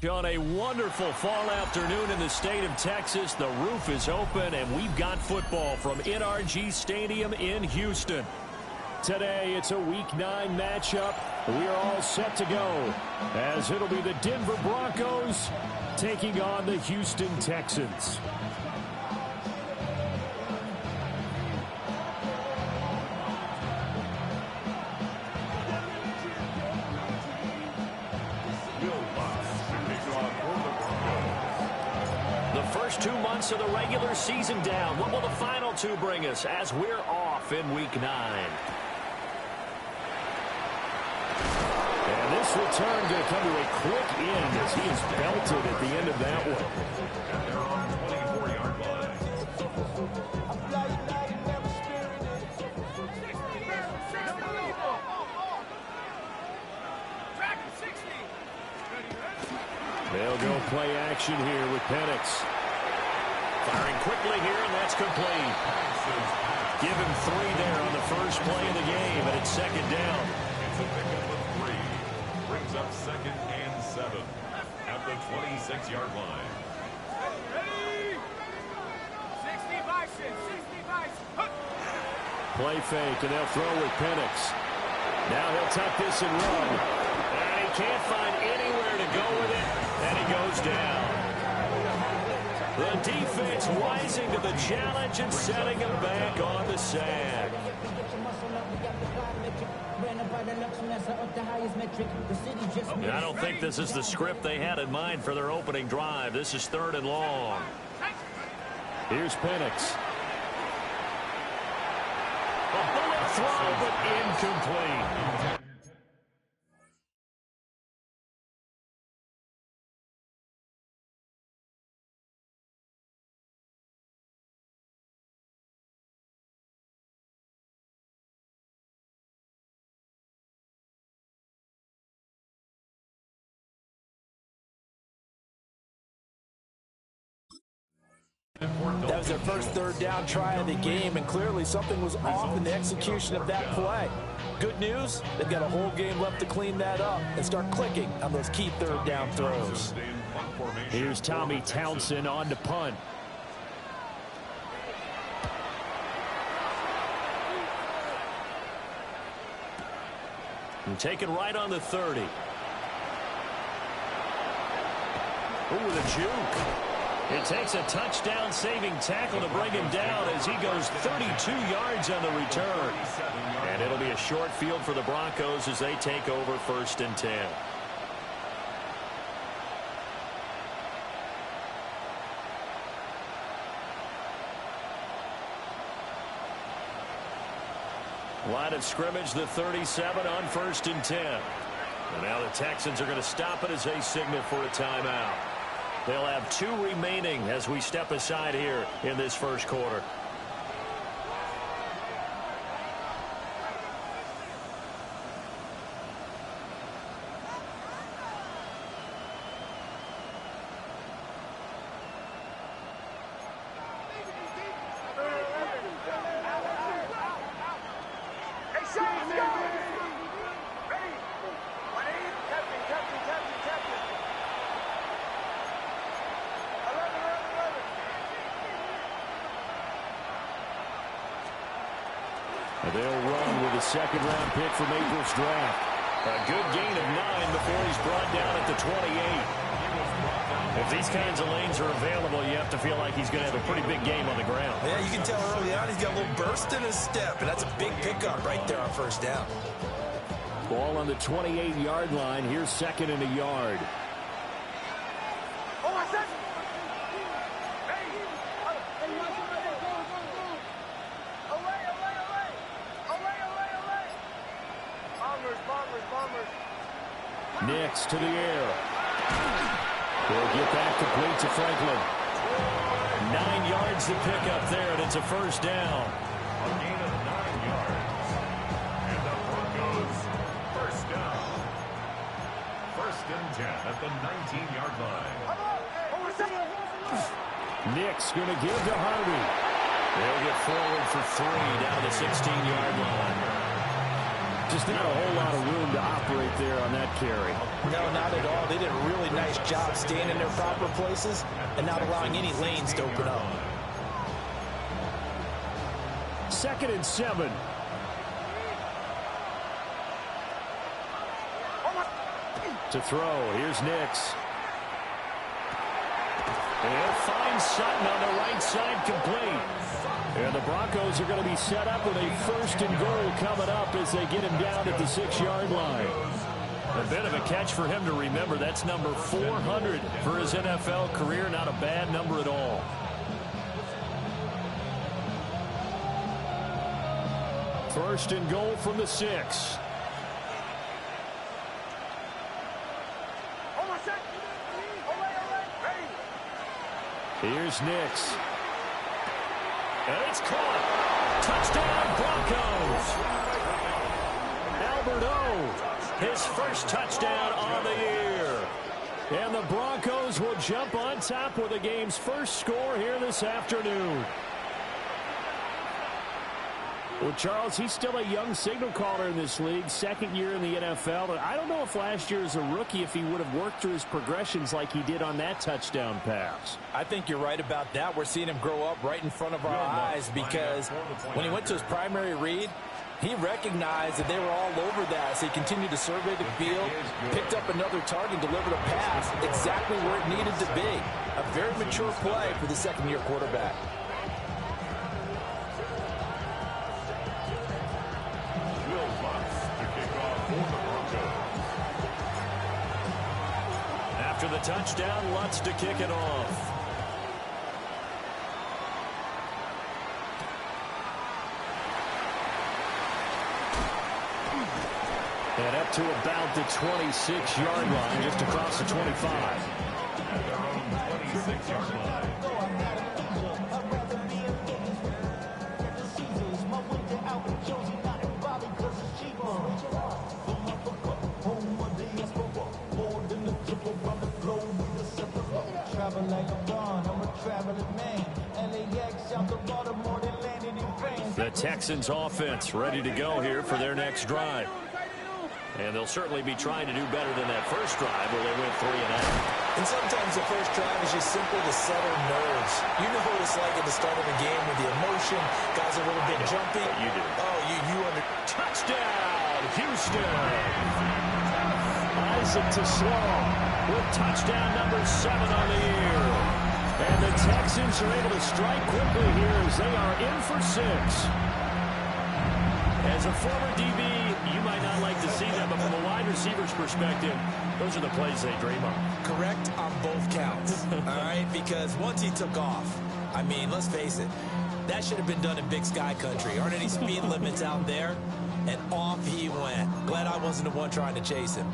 On a wonderful fall afternoon in the state of Texas, the roof is open, and we've got football from NRG Stadium in Houston. Today, it's a Week 9 matchup. We are all set to go, as it'll be the Denver Broncos taking on the Houston Texans. First 2 months of the regular season down. What will the final two bring us as we're off in Week 9? And this return going to come to a quick end as he is belted at the end of that one. They're on the 24-yard line. They'll go play action here with Penix. Firing quickly here, and that's complete. Give him 3 there on the first play of the game, and it's second down. It's a pickup of 3. Brings up 2nd and 7 at the 26-yard line. Ready? 60 bison, 60 bison. Play fake, and they'll throw with Penix. Now he'll tuck this and run. And he can't find anywhere to go with it, and he goes down. The defense rising to the challenge and setting him back on the sack. And I don't think this is the script they had in mind for their opening drive. This is 3rd and long. Here's Penix. A bullet throw, but incomplete. That was their first 3rd down try of the game, and clearly something was off in the execution of that play. Good news, they've got a whole game left to clean that up and start clicking on those key 3rd down throws. Here's Tommy Townsend on to punt. And taken right on the 30. Ooh, the juke. It takes a touchdown-saving tackle to bring him down as he goes 32 yards on the return. And it'll be a short field for the Broncos as they take over 1st and 10. Line of scrimmage, the 37 on 1st and 10. And now the Texans are going to stop it as they signal for a timeout. They'll have 2 remaining as we step aside here in this first quarter. They'll run with a 2nd-round pick from April's draft. A good gain of 9 before he's brought down at the 28. If these kinds of lanes are available, you have to feel like he's going to have a pretty big game on the ground. Yeah, you can tell early on he's got a little burst in his step, and that's a big pickup right there on 1st down. Ball on the 28-yard line. Here's 2nd and a yard. Nix to the air. They'll get back complete to Franklin. 9 yards to pick up there, and it's a 1st down. A gain of 9 yards. And the Broncos, 1st down. 1st and 10 at the 19-yard line. Nix going to give to Harvey. They'll get forward for 3 down the 16-yard line. Just not a whole lot of room to operate there on that carry. No, not at all. They did a really nice job staying in their proper places and not allowing any lanes to open up. 2nd and 7. To throw, here's Nix. He'll find Sutton on the right side, complete. And the Broncos are going to be set up with a 1st and goal coming up as they get him down at the 6-yard line. A bit of a catch for him to remember. That's number 400 for his NFL career. Not a bad number at all. First and goal from the 6. Here's Nix. And it's caught. Touchdown, Broncos. Albert O, his first touchdown on the year. And the Broncos will jump on top with the game's first score here this afternoon. Well, Charles, he's still a young signal caller in this league, 2nd year in the NFL. And I don't know if last year as a rookie, if he would have worked through his progressions like he did on that touchdown pass. I think you're right about that. We're seeing him grow up right in front of our eyes because when he went to his primary read, he recognized that they were all over that. So he continued to survey the field, picked up another target, delivered a pass exactly where it needed to be. A very mature play for the 2nd-year quarterback. After the touchdown, Lutz to kick it off. And up to about the 26-yard line, just across the 25. At their own 26-yard line. The Texans offense ready to go here for their next drive. And they'll certainly be trying to do better than that first drive where they went 3 and out. And sometimes the first drive is just simple to settle nerves. You know what it's like at the start of the game with the emotion. Guys are a little bit jumpy. You do. Oh, you under. Touchdown, Houston. Isaac to slow with touchdown number 7 on the year. And the Texans are able to strike quickly here as they are in for 6. As a former DB, you might not like to see that, but from a wide receiver's perspective, those are the plays they dream of. Correct on both counts, all right? Because once he took off, I mean, let's face it, that should have been done in Big Sky country. Aren't any speed limits out there? And off he went. Glad I wasn't the one trying to chase him.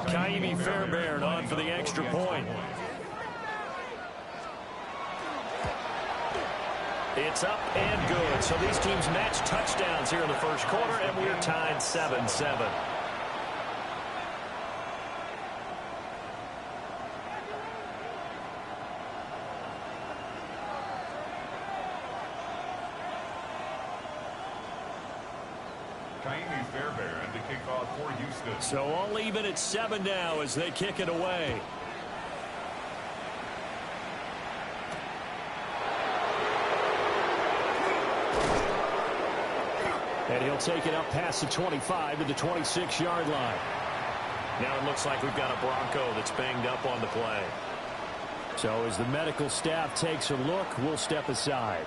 Kaimi Fairbairn on for the extra point. It's up and good. So these teams match touchdowns here in the first quarter, and we're tied 7-7. Kaimi Fairbairn to kick off for Houston. So all even at 7 now as they kick it away. And he'll take it up past the 25 to the 26-yard line. Now it looks like we've got a Bronco that's banged up on the play. So as the medical staff takes a look, we'll step aside.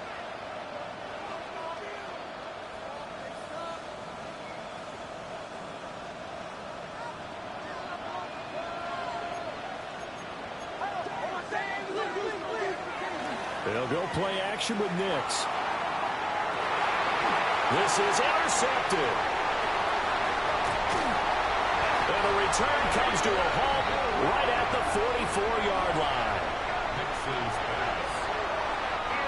They'll go play action with Nix. This is intercepted. And the return comes to a halt right at the 44-yard line.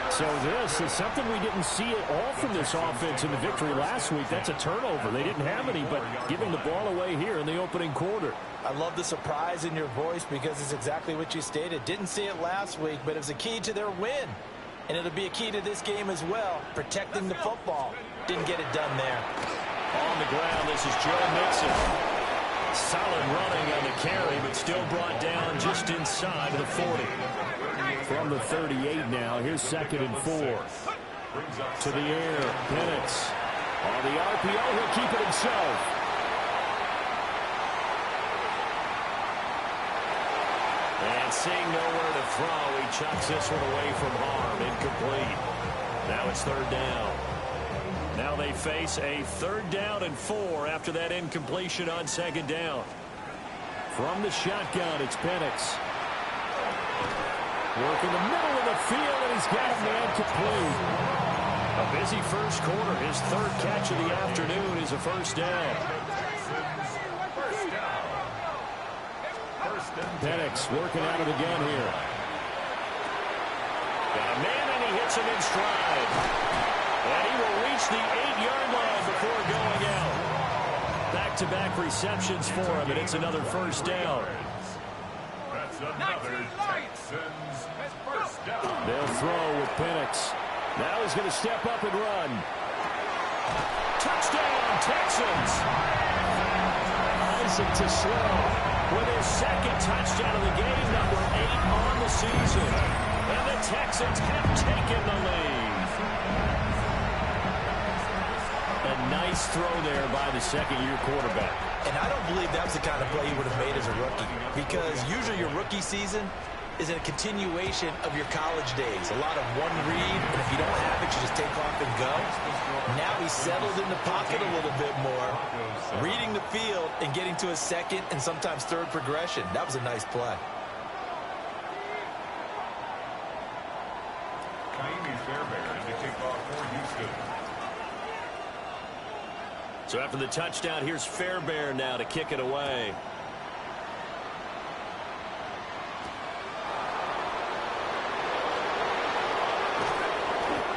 So this is something we didn't see at all from this offense in the victory last week. That's a turnover. They didn't have any, but giving the ball away here in the opening quarter. I love the surprise in your voice because it's exactly what you stated. Didn't see it last week, but it was a key to their win. And it'll be a key to this game as well, protecting the football. Didn't get it done there. On the ground, this is Joe Mixon. Solid running on the carry, but still brought down just inside the 40. From the 38 now, here's 2nd and 4. To the air, Penix. On the RPO, he'll keep it himself. And seeing nowhere to throw, he chucks this one away from harm. Incomplete. Now it's 3rd down. Now they face a 3rd down and 4 after that incompletion on 2nd down. From the shotgun, it's Penix. Work in the middle of the field, and he's got a man complete. A busy first quarter. His 3rd catch of the afternoon is a 1st down. Penix working out of the gun here. Got a man, and he hits him in stride. And he will reach the 8-yard line before going out. Back-to-back receptions for him, and it's another 1st down. That's another Texans first down. They'll throw with Penix. Now he's going to step up and run. Touchdown, Texans! Isaac to slow with his 2nd touchdown of the game, number 8 on the season. And the Texans have taken the lead. A nice throw there by the 2nd-year quarterback. And I don't believe that was the kind of play he would have made as a rookie, because usually your rookie season is a continuation of your college days. A lot of one read, and if you don't have it, you just take off and go. Now he's settled in the pocket a little bit more, reading the field and getting to a 2nd and sometimes 3rd progression. That was a nice play. So after the touchdown, here's Fairbairn now to kick it away.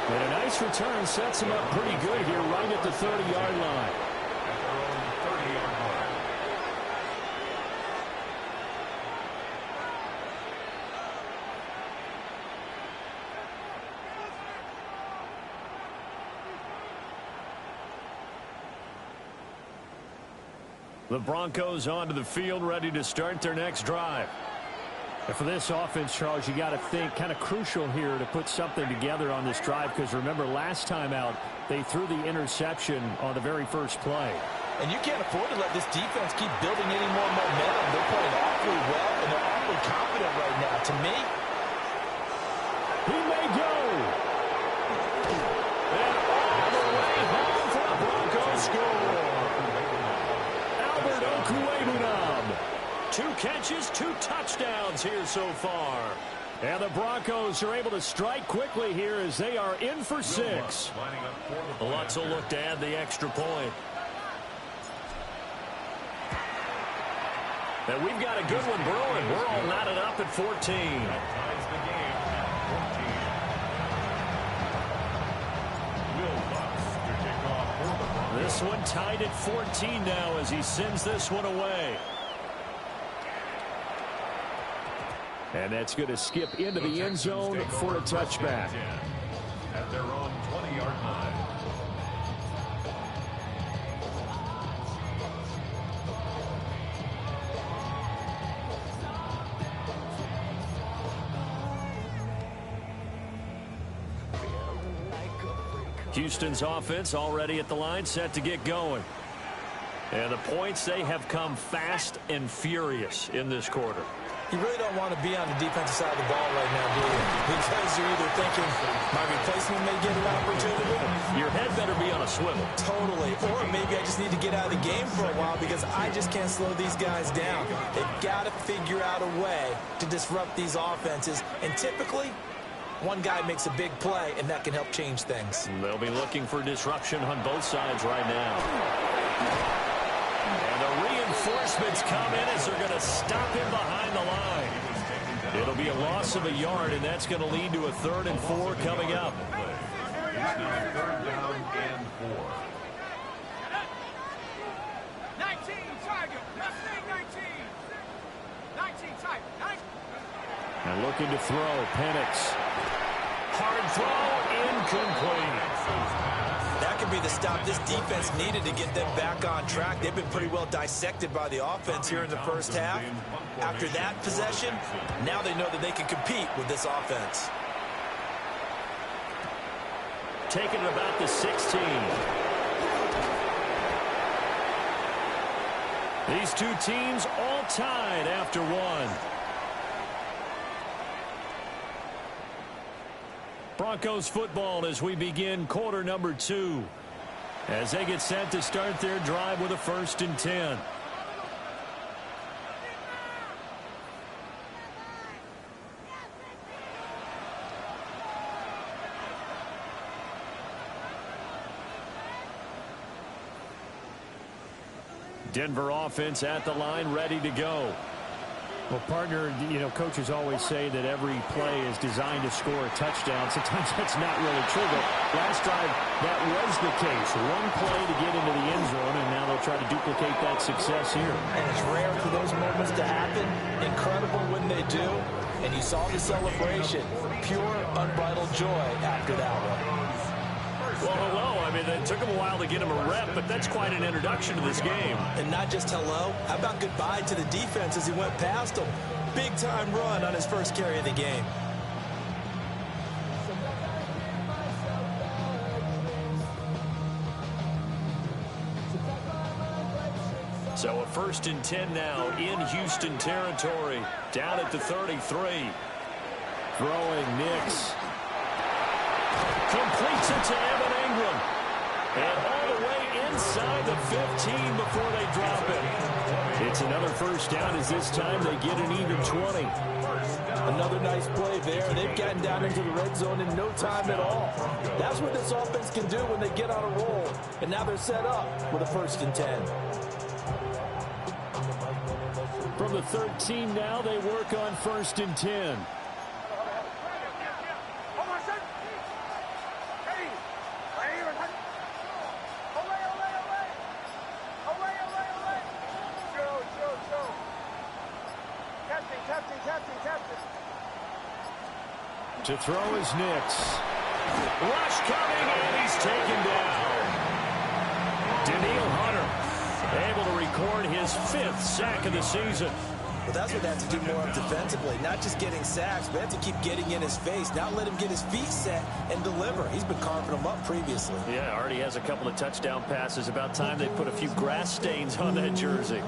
And a nice return sets him up pretty good here right at the 30-yard line. The Broncos onto the field, ready to start their next drive. And for this offense, Charles, you got to think kind of crucial here to put something together on this drive, because remember last time out they threw the interception on the very first play. And you can't afford to let this defense keep building any more momentum. They're playing awfully well, and they're awfully confident right now. To me, he may go. And all the way home for a Broncos score. Albert Okwuegbunam. 2 catches, 2 touchdowns here so far. And the Broncos are able to strike quickly here as they are in for 6. Lutz will look to add the extra point. And we've got a good one brewing. We're all knotted up at 14. This one tied at 14 now as he sends this one away. And that's going to skip into the end zone for a touchback. At their own 20-yard line. Houston's offense already at the line, set to get going. And the points, they have come fast and furious in this quarter. You really don't want to be on the defensive side of the ball right now, do you? Because you're either thinking, my replacement may get an opportunity. Your head better be on a swivel. Totally. Or maybe I just need to get out of the game for a while because I just can't slow these guys down. They've got to figure out a way to disrupt these offenses. And typically, one guy makes a big play, and that can help change things. They'll be looking for disruption on both sides right now. And the reinforcements come in as they're going to stop him behind the line. It'll be a loss of a yard, and that's going to lead to a 3rd and 4 coming up. It's now 3rd down and 4. 19, Tiger. Mustang 19. 19, Tiger. 19. And looking to throw, Penix. Hard throw, incomplete. That could be the stop this defense needed to get them back on track. They've been pretty well dissected by the offense here in the first half. After that possession, now they know that they can compete with this offense. Taking it about the 16. These two teams all tied after one. Broncos football as we begin quarter number 2. As they get set to start their drive with a 1st and 10. Denver offense at the line, ready to go. Well, partner, you know, coaches always say that every play is designed to score a touchdown. Sometimes that's not really true, but last drive, that was the case. One play to get into the end zone, and now they'll try to duplicate that success here. And it's rare for those moments to happen. Incredible when they do. And you saw the celebration. Pure, unbridled joy after that one. Well, hello. I mean, it took him a while to get him a rep, but that's quite an introduction to this game. And not just hello. How about goodbye to the defense as he went past him? Big-time run on his first carry of the game. So a 1st and 10 now in Houston territory. Down at the 33. Throwing Nix. Completes it to Evan Ingram. And all the way inside the 15 before they drop it. It's another 1st down as this time they get an even 20. Another nice play there. They've gotten down into the red zone in no time at all. That's what this offense can do when they get on a roll. And now they're set up with a 1st and 10. From the 13 now, they work on 1st and 10. To throw is Nix. Rush coming, and he's taken down. Daniil Hunter able to record his 5th sack of the season. Well, that's what they have to do more of defensively. Not just getting sacks, but have to keep getting in his face. Not let him get his feet set and deliver. He's been carving them up previously. Yeah, already has a couple of touchdown passes. About time they put a few grass stains on that jersey.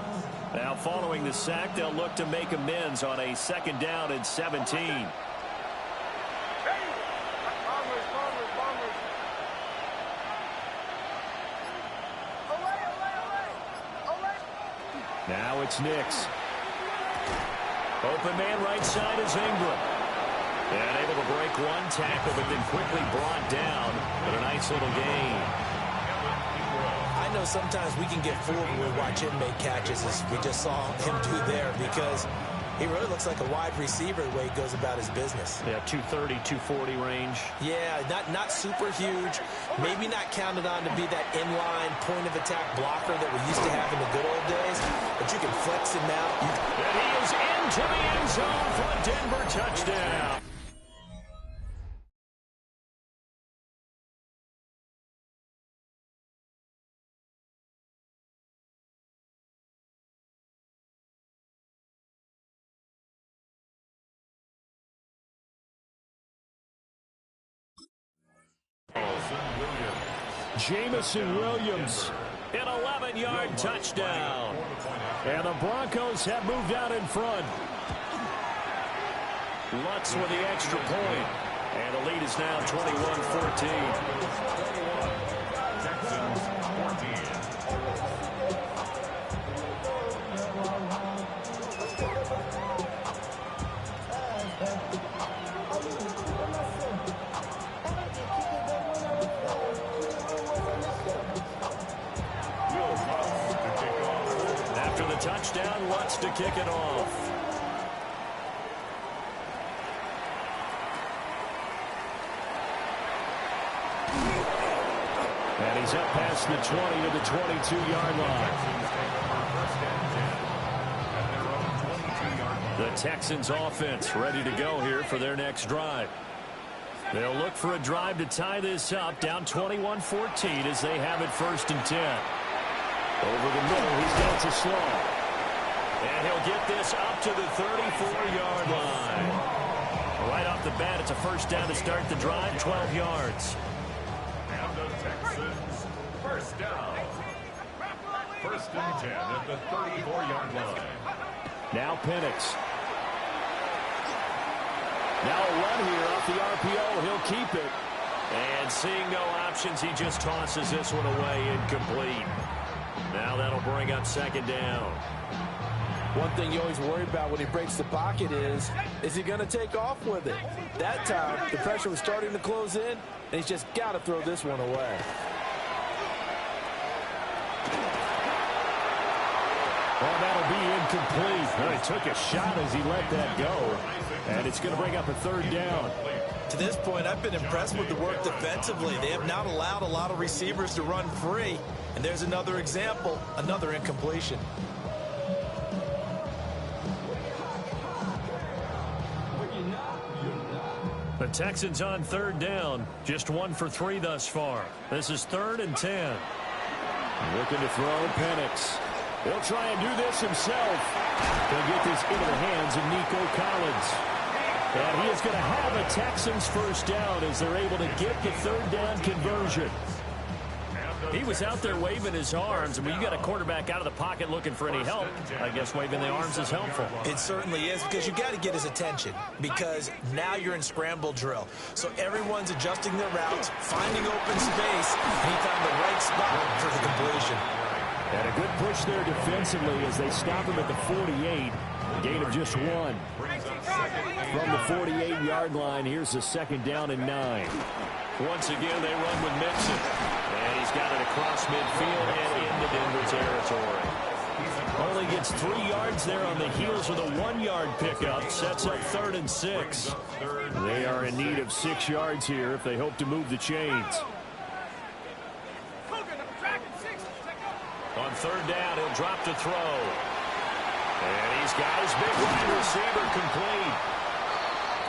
Now, following the sack, they'll look to make amends on a 2nd down and 17. Now it's Nix. Open man right side is Ingram. And able to break one tackle, but then quickly brought down. But a nice little gain. I know sometimes we can get fooled when we watch him make catches, as we just saw him do there, because he really looks like a wide receiver the way he goes about his business. Yeah, 230, 240 range. Yeah, not super huge. Maybe not counted on to be that inline point-of-attack blocker that we used to have in the good old days, but you can flex him out. And he is into the end zone for a Denver touchdown. Jamison Williams. An 11-yard touchdown. And the Broncos have moved out in front. Lutz with the extra point. And the lead is now 21-14. Texans 14. After the touchdown, Lutz to kick it off. And he's up past the 20 to the 22-yard line. The Texans offense ready to go here for their next drive. They'll look for a drive to tie this up, down 21-14 as they have it 1st and 10. Over the middle, he's got to slow. And he'll get this up to the 34-yard line. Right off the bat, it's a 1st down to start the drive, 12 yards. And the Texans, 1st down. 1st and 10 at the 34-yard line. Now Penix. Now a run here off the RPO. He'll keep it. And seeing no options, he just tosses this one away, incomplete. Now that'll bring up 2nd down. One thing you always worry about when he breaks the pocket is he going to take off with it? That time, the pressure was starting to close in, and he's just got to throw this one away. Well, that'll be incomplete. Well, he took a shot as he let that go, and it's going to bring up a 3rd down. To this point, I've been impressed with the work defensively. They have not allowed a lot of receivers to run free, and there's another example, another incompletion. The Texans on 3rd down, just 1 for 3 thus far. This is 3rd and 10. Looking to throw, Penix. He'll try and do this himself. He'll get this into the hands of Nico Collins. And he is going to have a Texans 1st down as they're able to get the 3rd down conversion. He was out there waving his arms, and when you got a quarterback out of the pocket looking for any help, I guess waving the arms is helpful. It certainly is, because you got to get his attention, because now you're in scramble drill. So everyone's adjusting their routes, finding open space, and he found the right spot for the completion. And a good push there defensively as they stop him at the 48. Gain of just 1. From the 48-yard line, here's the 2nd down and 9. Once again, they run with Mixon. And he's got it across midfield and into Denver territory. Only gets 3 yards there on the heels of a 1-yard pickup. Sets up 3rd and 6. They are in need of 6 yards here if they hope to move the chains. On 3rd down, he'll drop to throw. And he's got his big wide receiver complete.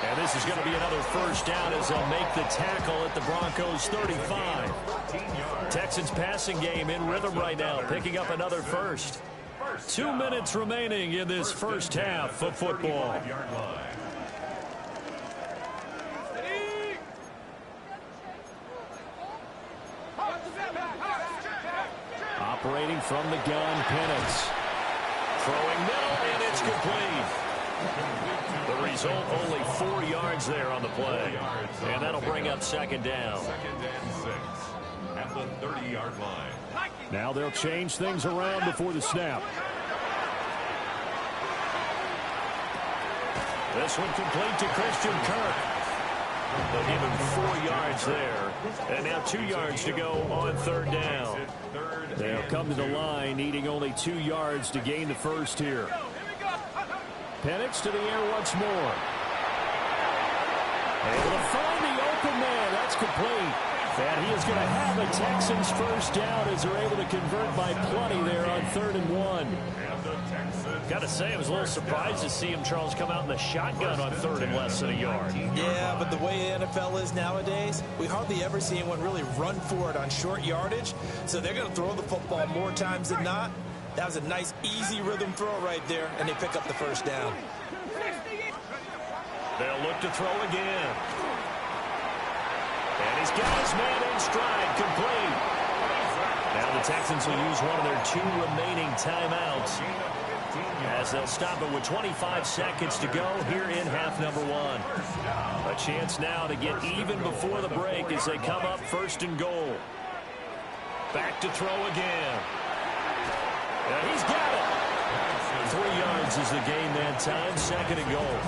And this is going to be another 1st down as they'll make the tackle at the Broncos 35. Texans passing game in rhythm right now, picking up another 1st. 2 minutes remaining in this 1st half of football. Operating from the gun, Penix. Throwing middle, and it's complete. The result, only 4 yards there on the play. And that'll bring up 2nd down. 2nd and 6 at the 30-yard line. Now they'll change things around before the snap. This one complete to Christian Kirk. They'll give him 4 yards there. And now 2 yards to go on 3rd down. They'll come to the line, needing only 2 yards to gain the 1st here. Penix to the air once more. Able to find the open man. That's complete. And he is going to have a Texans 1st down as they're able to convert by plenty there on 3rd and 1. Got to say, I was a little surprised to see him, Charles, come out in the shotgun on 3rd and less than a yard. Yeah, but the way the NFL is nowadays, we hardly ever see anyone really run for it on short yardage. So they're going to throw the football more times than not. That was a nice, easy rhythm throw right there, and they pick up the 1st down. They'll look to throw again. And he's got his man in stride, complete. Now the Texans will use one of their 2 remaining timeouts as they'll stop it with 25 seconds to go here in half number 1. A chance now to get even before the break as they come up 1st and goal. Back to throw again. And he's got it. 3 yards is the gain that time. 2nd and goal.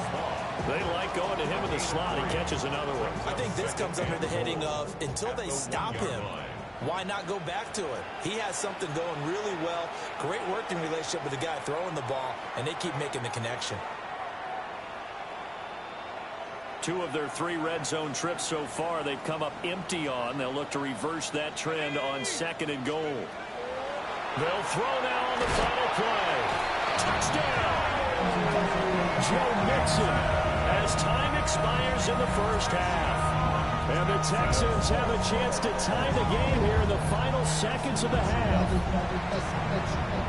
They like going to him in the slot. He catches another one. I think this comes under the heading of until they stop him, why not go back to it? He has something going really well. Great working relationship with the guy throwing the ball, and they keep making the connection. 2 of their 3 red zone trips so far they've come up empty on. They'll look to reverse that trend on 2nd and goal. They'll throw now on the final play. Touchdown! Joe Mixon as time expires in the 1st half. And the Texans have a chance to tie the game here in the final seconds of the half.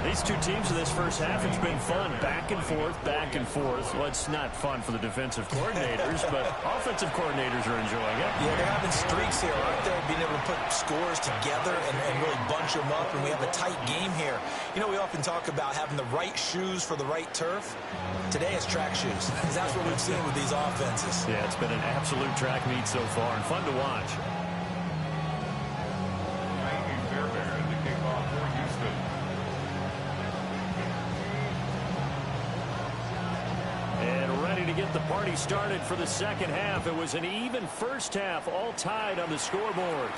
These two teams in this first half, it's been fun. Back and forth, back and forth. Well, it's not fun for the defensive coordinators, but offensive coordinators are enjoying it. Yeah, they're having streaks here, aren't they? Being able to put scores together and really bunch them up, and we have a tight game here. You know, we often talk about having the right shoes for the right turf. Today it's track shoes, because that's what we've seen with these offenses. Yeah, it's been an absolute track meet so far, and fun to watch. To get the party started for the second half. It was an even first half, all tied on the scoreboard.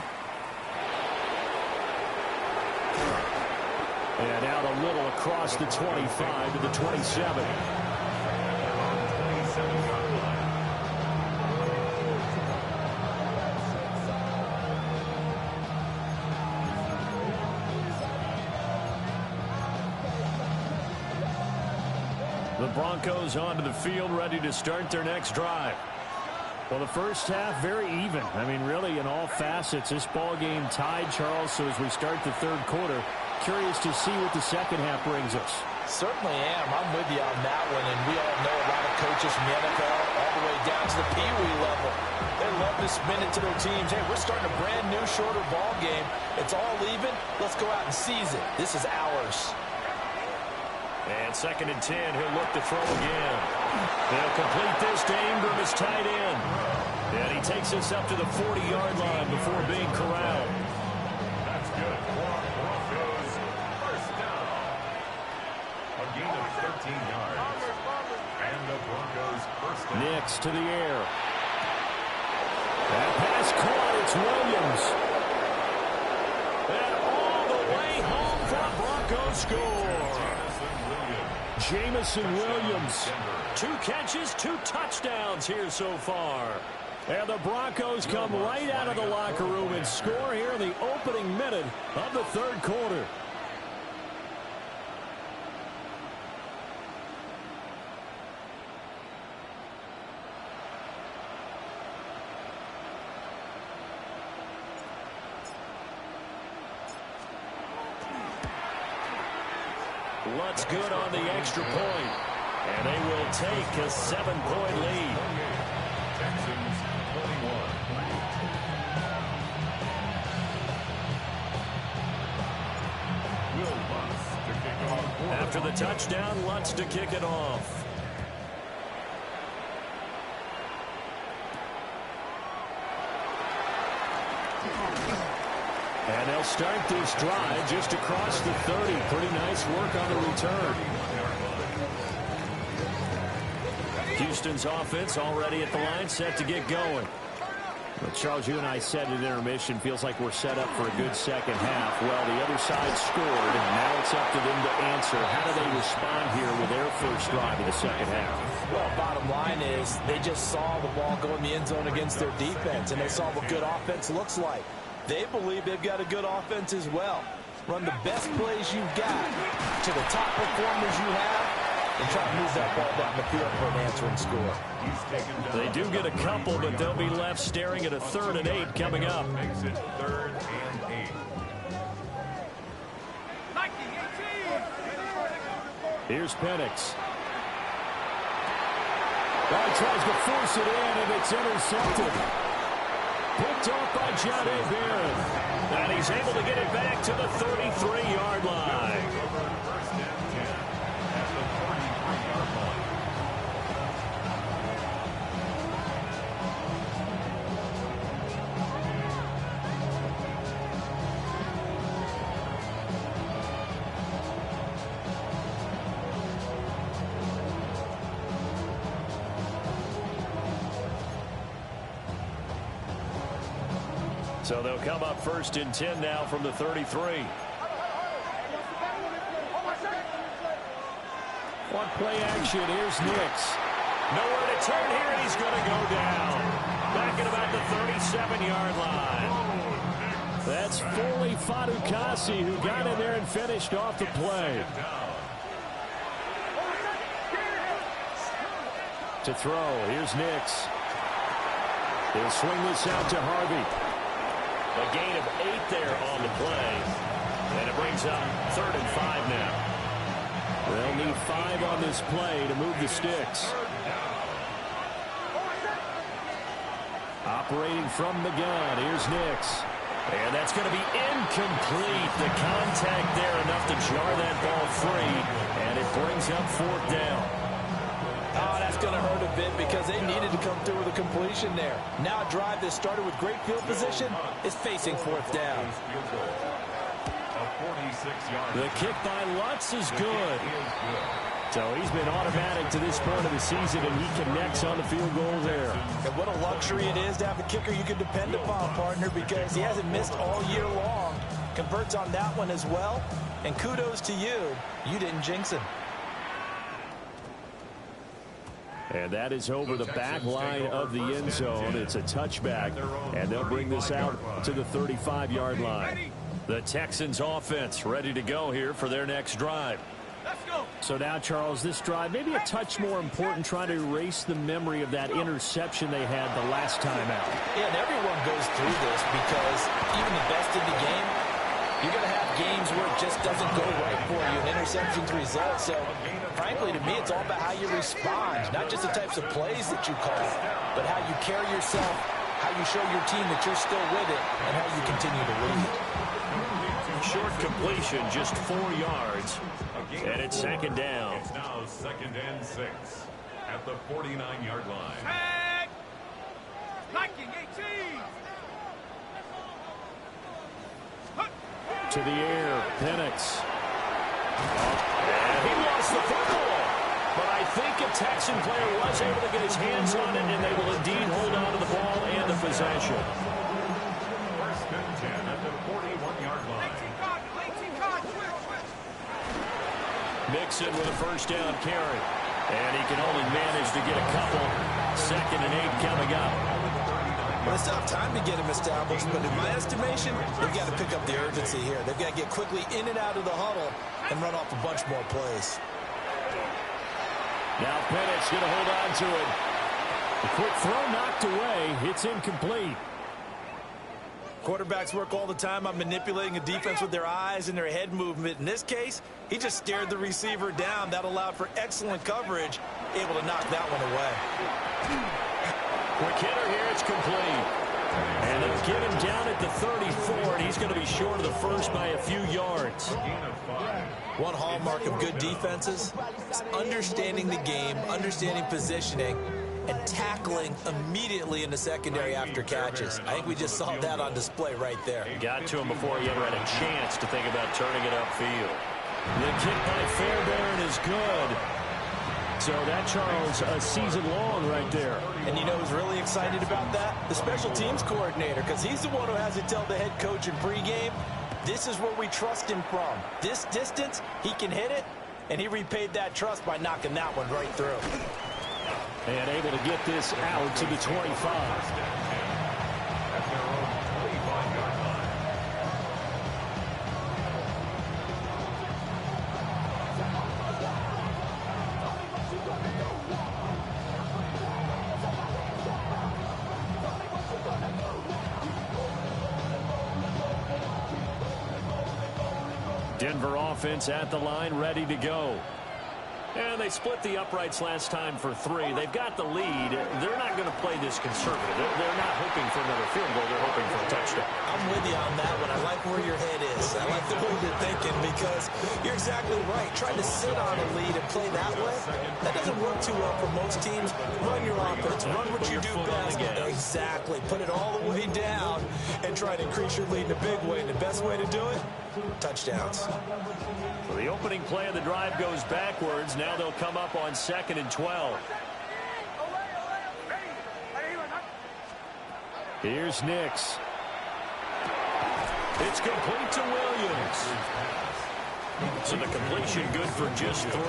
And out a little across the 25 to the 27. The Broncos onto the field, ready to start their next drive. Well, the first half, very even. I mean, really, in all facets, this ball game tied, Charles. So as we start the third quarter, curious to see what the second half brings us. Certainly am. I'm with you on that one. And we all know a lot of coaches from the NFL all the way down to the Pee-wee level. They love to spin it to their teams. Hey, we're starting a brand new, shorter ball game. It's all even. Let's go out and seize it. This is ours. And 2nd and 10, he'll look to throw again. They'll complete this to Ingram as tight end. And he takes us up to the 40-yard line before being corralled. That's good. Broncos first down. A gain of 13 yards. And the Broncos first down. Nix to the air. That pass caught. It's Williams. And all the way home for a Broncos score. Jamison Williams. 2 catches, 2 touchdowns here so far. And the Broncos come right out of the locker room and score here in the opening minute of the third quarter. Lutz good on the extra point. And they will take a 7-point lead. Texans 21. Will Lutz to kick off. After the touchdown, Lutz to kick it off. And they'll start this drive just across the 30. Pretty nice work on the return. Houston's offense already at the line, set to get going. But Charles, you and I said at intermission, feels like we're set up for a good second half. Well, the other side scored, and now it's up to them to answer. How do they respond here with their first drive of the second half? Well, bottom line is they just saw the ball go in the end zone against their defense, and they saw what good offense looks like. They believe they've got a good offense as well. Run the best plays you've got to the top performers you have and try to move that ball down the field for an answering score. They do get a couple, but they'll be left staring at a 3rd and 8 coming up. Makes it 3rd and 8. Here's Penix. Well, he tries to force it in, and it's intercepted. Picked off by John A. Barron. And he's able to get it back to the 33-yard line. First and 10 at the 33-yard line. So they'll come up 1st and 10 now from the 33. One play action. Here's Nix. Nowhere to turn here, and he's going to go down. Back at about the 37-yard line. That's Foley Fadukasi who got in there and finished off the play. To throw. Here's Nix. He'll swing this out to Harvey. A gain of 8 there on the play. And it brings up 3rd and 5 now. They'll need 5 on this play to move the sticks. Operating from the gun, here's Nix. And that's going to be incomplete. The contact there enough to jar that ball free. And it brings up 4th down. Oh, that's going to hurt a bit because they needed to come through with a completion there. Now a drive that started with great field position is facing 4th down. The kick by Lutz is good. So he's been automatic to this point of the season, and he connects on the field goal there. And what a luxury it is to have a kicker you can depend upon, partner, because he hasn't missed all year long. Converts on that one as well. And kudos to you. You didn't jinx him. And that is over the back line of the end zone. It's a touchback, and they'll bring this out to the 35-yard line. The Texans offense ready to go here for their next drive. So now, Charles, this drive maybe a touch more important, trying to erase the memory of that interception they had the last time out. Yeah, and everyone goes through this because even the best in the game, you're going to have games where it just doesn't go right for you, and interceptions result. So, frankly, to me, it's all about how you respond, not just the types of plays that you call, but how you carry yourself, how you show your team that you're still with it, and how you continue to lead. Short completion, just 4 yards. And it's 2nd down. It's now 2nd and 6 at the 49-yard line. Tag! Liking 18! To the air, Penix. And he lost the football. But I think a Texan player was able to get his hands on it, and they will indeed hold on to the ball and the possession. 1st and 10 at the 41-yard line. Mixon with a 1st down carry. And he can only manage to get a couple. 2nd and 8 coming up. Well, they still have time to get him established, but in my estimation, they've got to pick up the urgency here. They've got to get quickly in and out of the huddle and run off a bunch more plays. Now Penix going to hold on to it. A quick throw knocked away. It's incomplete. Quarterbacks work all the time on manipulating a defense with their eyes and their head movement. In this case, he just stared the receiver down. That allowed for excellent coverage, able to knock that one away. Quick hitter here, it's complete. And they'll get him down at the 34, and he's going to be short of the first by a few yards. One hallmark of good defenses is understanding the game, understanding positioning, and tackling immediately in the secondary after catches. I think we just saw that on display right there. Got to him before he ever had a chance to think about turning it upfield. The kick by Fairbairn is good. So that, Charles, a season long right there. And you know who's really excited about that? The special teams coordinator, because he's the one who has to tell the head coach in pregame, this is where we trust him from. This distance, he can hit it, and he repaid that trust by knocking that one right through. And able to get this out to the 25. Denver offense at the line, ready to go. And they split the uprights last time for 3. They've got the lead. They're not going to play this conservative. They're not hoping for another field goal. They're hoping for a touchdown. I'm with you on that one. I like where your head is. I like the way you're thinking because you're exactly right. Trying to sit on a lead and play that way, that doesn't work too well for most teams. Run your offense. Run what you do best. Exactly. Put it all the way down and try to increase your lead in a big way. And the best way to do it, touchdowns. So the opening play of the drive goes backwards. Now they'll come up on 2nd and 12. Here's Nix. It's complete to Williams. So the completion good for just 3.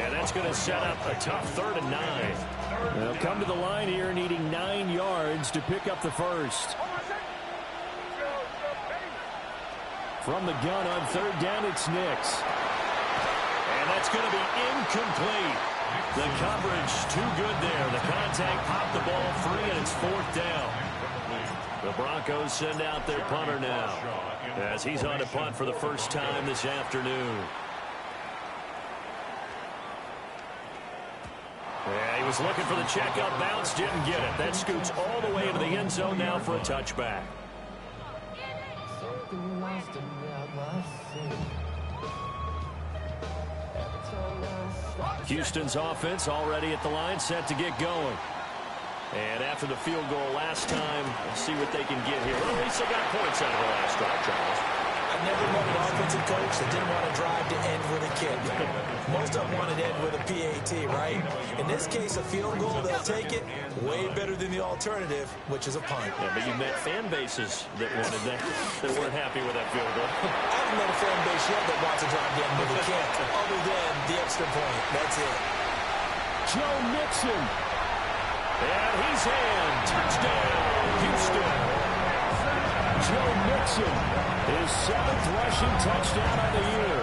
And that's going to set up a tough 3rd and 9. They'll come to the line here needing 9 yards to pick up the first. From the gun on 3rd down, it's Nix. And that's going to be incomplete. The coverage too good there. The contact popped the ball free, and it's 4th down. The Broncos send out their punter now as he's on to punt for the first time this afternoon. Yeah, he was looking for the checkup bounce, didn't get it. That scoots all the way into the end zone now for a touchback. Houston's offense already at the line, set to get going. And after the field goal last time, let's see what they can get here. Well, at least they got points out of the last drive, Charles. I've never met an offensive coach that didn't want to drive to end with a kick. Most of them wanted to end with a PAT, right? In this case, a field goal, they'll take it. Way better than the alternative, which is a punt. Yeah, but you've met fan bases that wanted that weren't happy with that field goal. I haven't met a fan base yet that wants to drive to end with a kick, other than the extra point. That's it. Joe Mixon. And he's in. Touchdown, Houston. Joe Mixon, his 7th rushing touchdown of the year.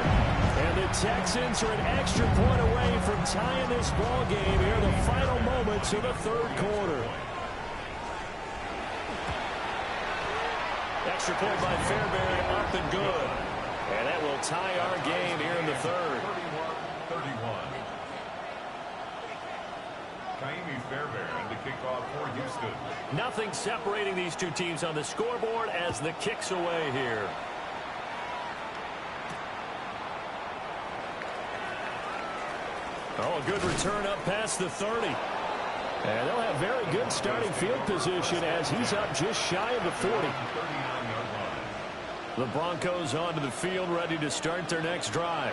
And the Texans are an extra point away from tying this ball game here in the final moments of the 3rd quarter. Extra point by Fairbairn, up and good. And that will tie our game here in the 3rd. 31. Kaimi Fairbairn to kick off for Houston. Nothing separating these two teams on the scoreboard as the kick's away here. Oh, a good return up past the 30. And they'll have very good starting field position as he's up just shy of the 40. The Broncos onto the field, ready to start their next drive.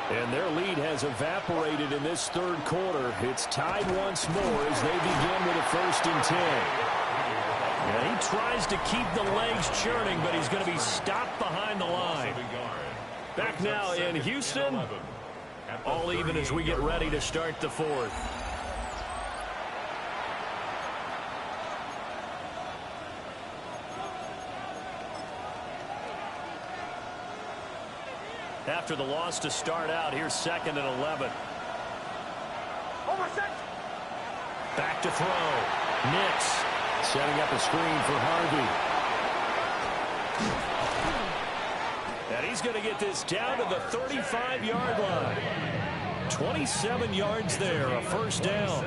And their lead has evaporated in this 3rd quarter. It's tied once more as they begin with a 1st and 10. Yeah, he tries to keep the legs churning, but he's going to be stopped behind the line. Back now in Houston. All even as we get ready to start the 4th. After the loss to start out, here's 2nd and 11. Back to throw. Nix setting up a screen for Harvey. And he's going to get this down to the 35-yard line. 27 yards there, a 1st down.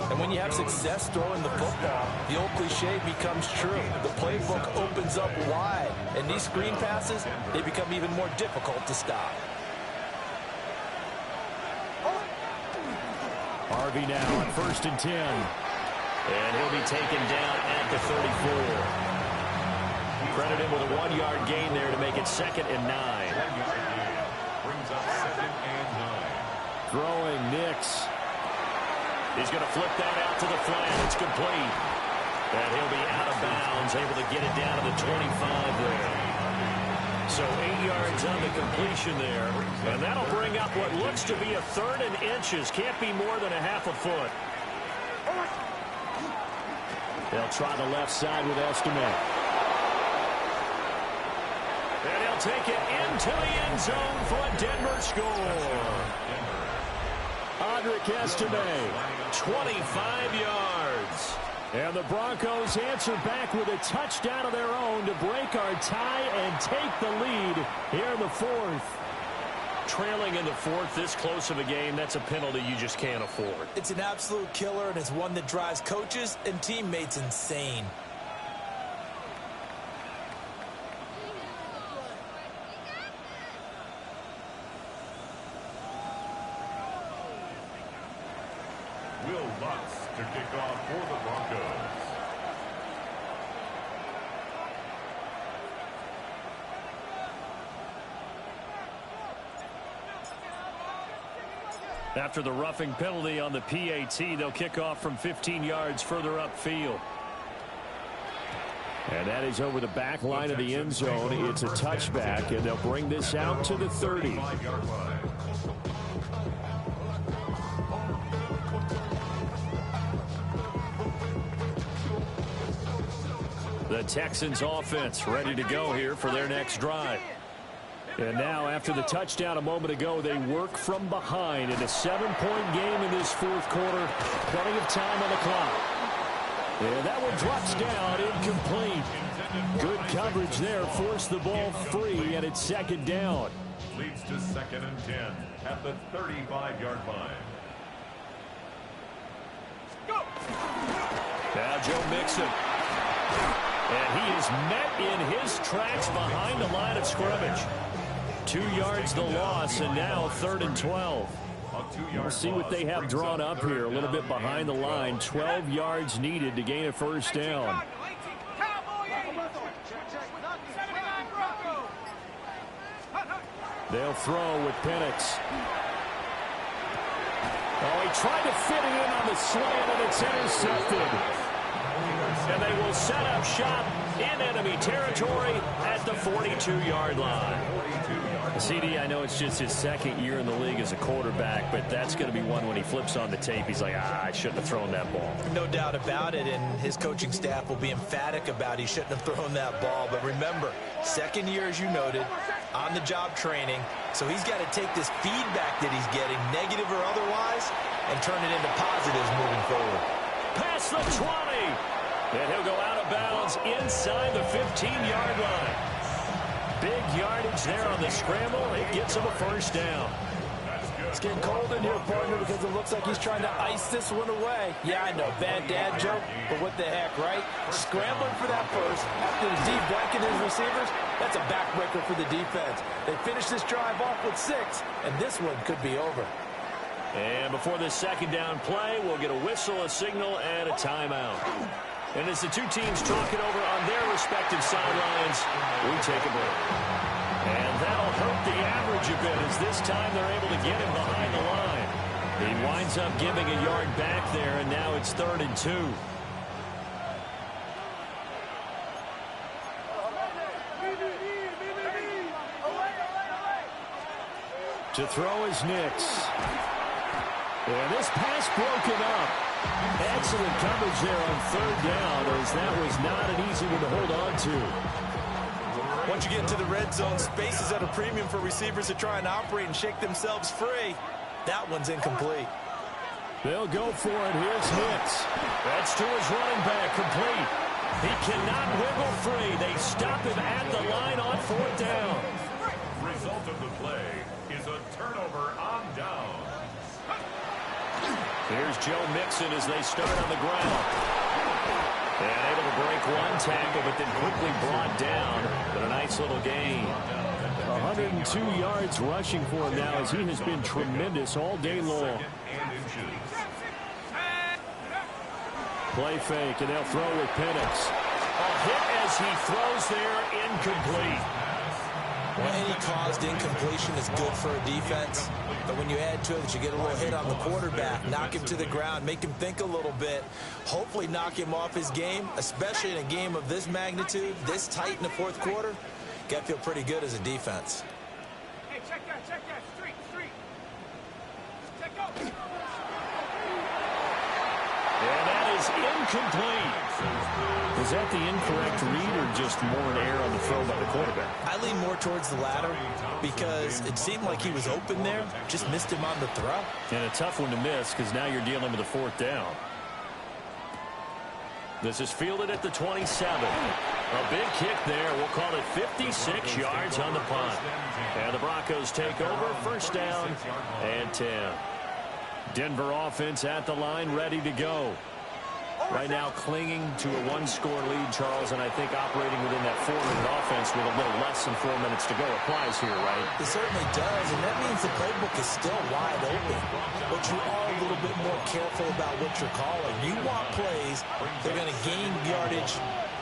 And when you have success throwing the football, the old cliche becomes true. The playbook opens up wide. And these screen passes, they become even more difficult to stop. Harvey now on 1st and 10. And he'll be taken down at the 34. Credit him with a 1-yard gain there to make it 2nd and 9. Brings up 2nd and 9. Throwing Nix. He's going to flip that out to the flat. It's complete. And he'll be out of bounds, able to get it down to the 25 there. So 8 yards on the completion there. And that'll bring up what looks to be a 3rd and inches. Can't be more than a half a foot. They'll try the left side with Estime. And he'll take it into the end zone for a Denver score. Audric Estime, 25 yards. And the Broncos answer back with a touchdown of their own to break our tie and take the lead here in the 4th. Trailing in the 4th, this close of a game, that's a penalty you just can't afford. It's an absolute killer, and it's one that drives coaches and teammates insane. Will Lutz to kick off for the Broncos. After the roughing penalty on the PAT, they'll kick off from 15 yards further upfield. And that is over the back line of the end zone. It's a touchback, and they'll bring this out to the 30. The Texans offense ready to go here for their next drive. And now, after the touchdown a moment ago, they work from behind in a 7-point game in this fourth quarter. Plenty of time on the clock. And that one drops down, incomplete. Good coverage there, forced the ball free, and it's second down. Leads to 2nd and 10 at the 35-yard line. Go! Now Joe Mixon. And he is met in his tracks behind the line of scrimmage. 2 yards the loss, and now 3rd and 12. We'll see what they have drawn up here. A little bit behind the line. 12 yards needed to gain a first down. They'll throw with Penix. Oh, he tried to fit it in on the slant, and it's intercepted. And they will set up shop in enemy territory at the 42-yard line. CD, I know it's just his 2nd year in the league as a quarterback, but that's going to be one when he flips on the tape. He's like, I shouldn't have thrown that ball. No doubt about it, and his coaching staff will be emphatic about he shouldn't have thrown that ball. But remember, 2nd year, as you noted, on-the-job training, so he's got to take this feedback that he's getting, negative or otherwise, and turn it into positives moving forward. Past the 20, and he'll go out of bounds inside the 15-yard line. Big yardage there on the scramble. It gets him a first down. It's getting cold in here, partner, because it looks like he's trying to ice this one away. Yeah, I know, bad dad joke, but what the heck, right? Scrambling for that first after the deep blanket his receivers, that's a backbreaker for the defense. They finish this drive off with 6, and this one could be over. And before this second down play, we'll get a whistle, a signal, and a timeout. And as the two teams talk it over on their respective sidelines, we take a break. And that'll hurt the average a bit, as this time they're able to get him behind the line. He winds up giving a yard back there, and now it's 3rd and 2. To throw is Nix. And this pass broken up. Excellent coverage there on 3rd down, as that was not an easy one to hold on to. Once you get into the red zone, space is at a premium for receivers to try and operate and shake themselves free. That one's incomplete. They'll go for it. Here's Nix. That's to his running back, complete. He cannot wiggle free. They stop him at the line on 4th down. Result of the play is a turnover on down. Here's Joe Mixon as they start on the ground. And able to break one tackle, but then quickly brought down. But a nice little gain. 102 yards rushing for him now, as he has been tremendous all day long. Play fake, and they'll throw with Penix. A hit as he throws there, incomplete. Well, any caused incompletion is good for a defense, but when you add to it that you get a little hit on the quarterback, knock him to the ground, make him think a little bit, hopefully knock him off his game, especially in a game of this magnitude, this tight in the 4th quarter, got to feel pretty good as a defense. Hey, check that, street. Check out. And that is incomplete. Was that the incorrect read or just more an error on the throw by the quarterback? I lean more towards the latter because it seemed like he was open there, just missed him on the throw. And a tough one to miss, because now you're dealing with a 4th down. This is fielded at the 27. A big kick there. We'll call it 56 yards on the punt. And the Broncos take over, first down and 10. Denver offense at the line, ready to go. Right now clinging to a 1-score lead, Charles, and I think operating within that 4-minute offense with a little less than 4 minutes to go applies here, right? It certainly does, and that means the playbook is still wide open. But you are a little bit more careful about what you're calling. You want plays that are going to gain yardage,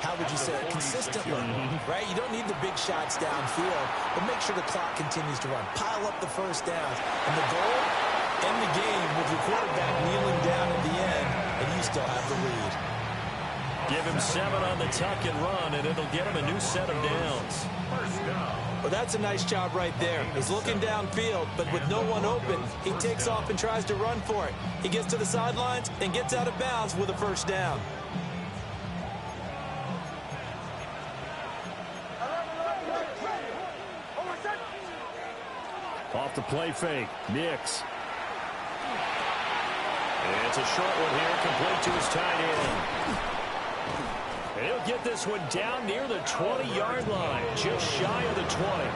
how would you say it, consistently, right? You don't need the big shots downfield, but make sure the clock continues to run. Pile up the first downs. And the goal, end the game with your quarterback kneeling down at the end, and you still have the lead. Give him 7 on the tuck and run, and it'll get him a new set of downs. Well, that's a nice job right there. He's looking downfield, but with no one open, he takes off and tries to run for it. He gets to the sidelines and gets out of bounds with a first down. Off the play fake. Nix. And it's a short one here, complete to his tight end. And he'll get this one down near the 20-yard line, just shy of the 20.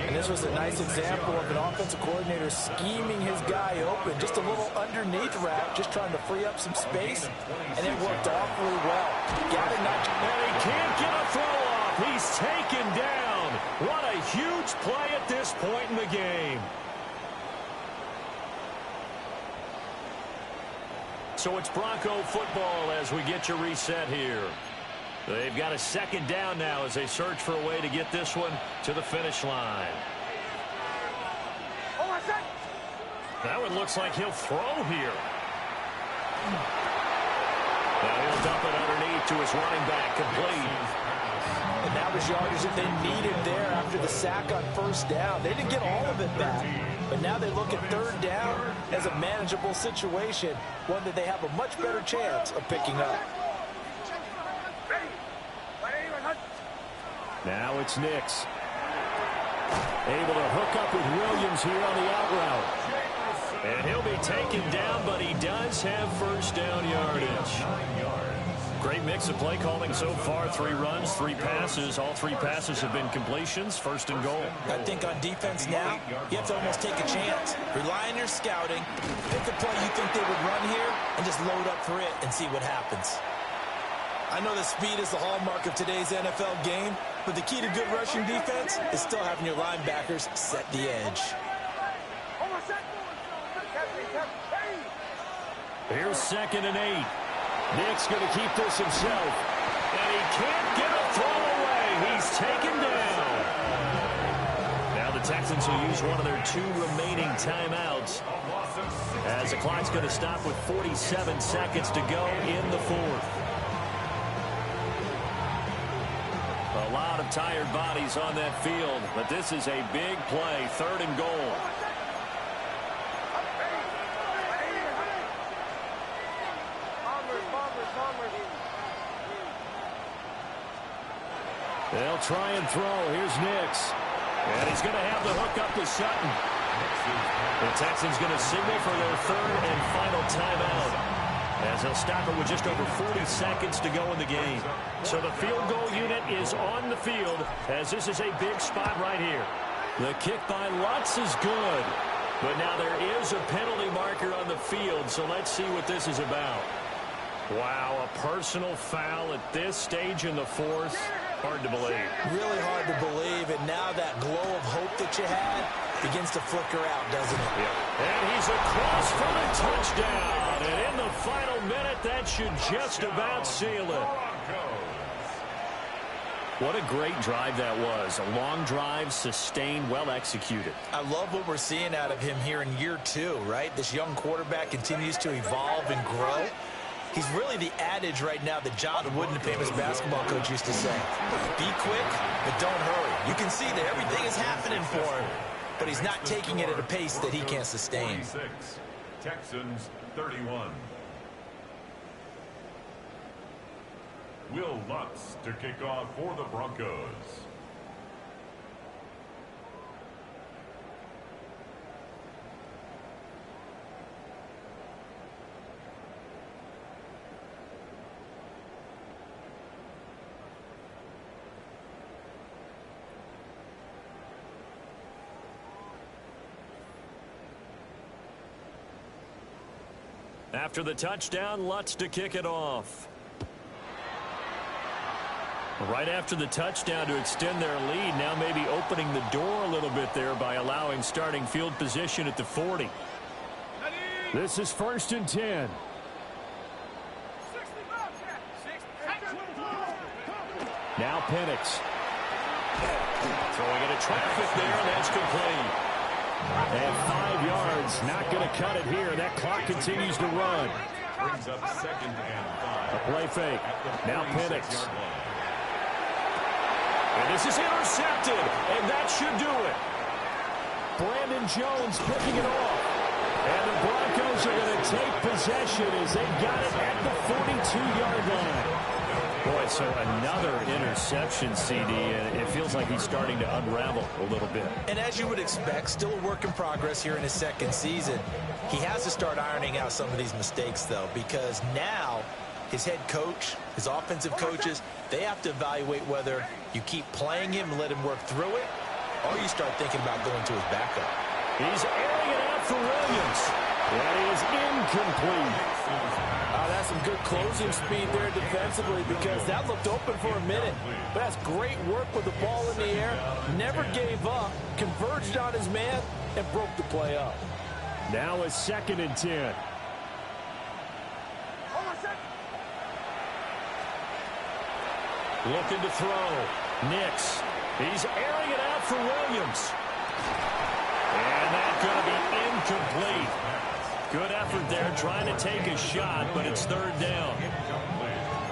And this was a nice example of an offensive coordinator scheming his guy open. Just a little underneath route, just trying to free up some space, and it worked awfully well. Got it, not. And he can't get a throw off. He's taken down. What a huge play at this point in the game. So it's Bronco football as we get you reset here. They've got a second down now as they search for a way to get this one to the finish line. That one looks like he'll throw here. Now he'll dump it underneath to his running back, complete. And that was yardage that they needed there after the sack on first down. They didn't get all of it back, but now they look at third down as a manageable situation, one that they have a much better chance of picking up. Now it's Nix. Able to hook up with Williams here on the out route. And he'll be taken down, but he does have first down yardage. Great mix of play calling so far. 3 runs, 3 passes. All 3 passes have been completions. First and goal. I think on defense now, you have to almost take a chance. Rely on your scouting. Pick a play you think they would run here and just load up for it and see what happens. I know that speed is the hallmark of today's NFL game, but the key to good rushing defense is still having your linebackers set the edge. Here's 2nd and 8. Nick's going to keep this himself. And he can't get a throw away. He's taken down. Now the Texans will use one of their 2 remaining timeouts, as the clock's going to stop with 47 seconds to go in the 4th. A lot of tired bodies on that field, but this is a big play. 3rd and goal. They'll try and throw. Here's Nix. And he's going to have the hook up to Sutton. The Texans going to signal for their 3rd and final timeout, as they'll stop it with just over 40 seconds to go in the game. So the field goal unit is on the field, as this is a big spot right here. The kick by Lutz is good, but now there is a penalty marker on the field, so let's see what this is about. Wow, a personal foul at this stage in the 4th. Hard to believe. Really hard to believe, and now that glow of hope that you had begins to flicker out, doesn't it? Yeah. And he's across for the touchdown. And in the final minute, that should just about seal it. What a great drive that was. A long drive, sustained, well executed. I love what we're seeing out of him here in year 2, right? This young quarterback continues to evolve and grow. He's really the adage right now that John Wooden, the famous basketball coach, used to say. Be quick, but don't hurry. You can see that everything is happening for him, but he's not taking it at a pace that he can't sustain. 46, Texans 31. Will Lutz to kick off for the Broncos. After the touchdown, Lutz to kick it off. Right after the touchdown to extend their lead, now maybe opening the door a little bit there by allowing starting field position at the 40. This is 1st and 10. Now Penix. Throwing into traffic there, and that's complete. And 5 yards, not going to cut it here. That clock continues to run. Brings up 2nd and 5. A play fake. Now Penix. And this is intercepted, and that should do it. Brandon Jones picking it off. And the Broncos are going to take possession as they got it at the 42-yard line. Boy, so another interception, CD, and it feels like he's starting to unravel a little bit. And as you would expect, still a work in progress here in his second season. He has to start ironing out some of these mistakes, though, because now his head coach, his offensive coaches, they have to evaluate whether you keep playing him and let him work through it, or you start thinking about going to his backup. He's airing it out for Williams. That is incomplete. That's some good closing speed there defensively, because that looked open for a minute. But that's great work with the ball in the air. Never gave up, converged on his man, and broke the play up. Now a 2nd and 10. Looking to throw. Nix. He's airing it out for Williams. And that's going to be incomplete. Good effort there trying to take a shot, but it's 3rd down.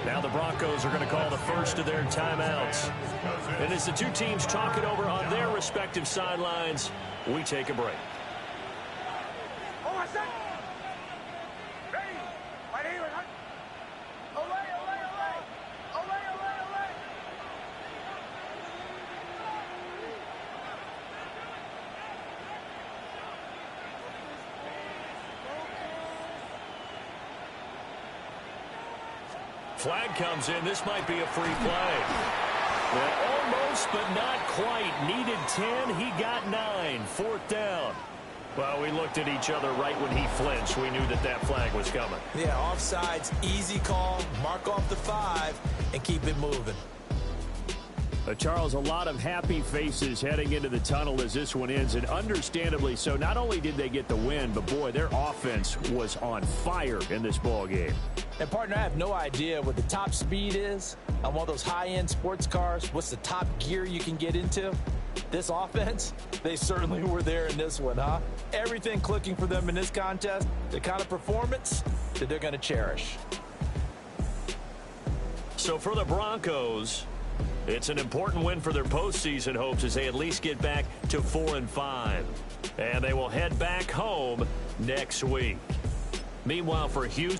Now the Broncos are going to call the first of their timeouts. And as the two teams talk it over on their respective sidelines, we take a break. Flag comes in. This might be a free play. Well, almost, but not quite. Needed 10. He got 9. 4th down. Well, we looked at each other right when he flinched. We knew that that flag was coming. Yeah, offsides, easy call. Mark off the 5 and keep it moving. Charles, a lot of happy faces heading into the tunnel as this one ends, and understandably so. Not only did they get the win, but boy, their offense was on fire in this ball game. And partner, I have no idea what the top speed is on one of those high-end sports cars. What's the top gear you can get into? This offense, they certainly were there in this one, huh? Everything clicking for them in this contest, the kind of performance that they're going to cherish. So for the Broncos, it's an important win for their postseason hopes as they at least get back to 4-5. And they will head back home next week. Meanwhile, for Houston,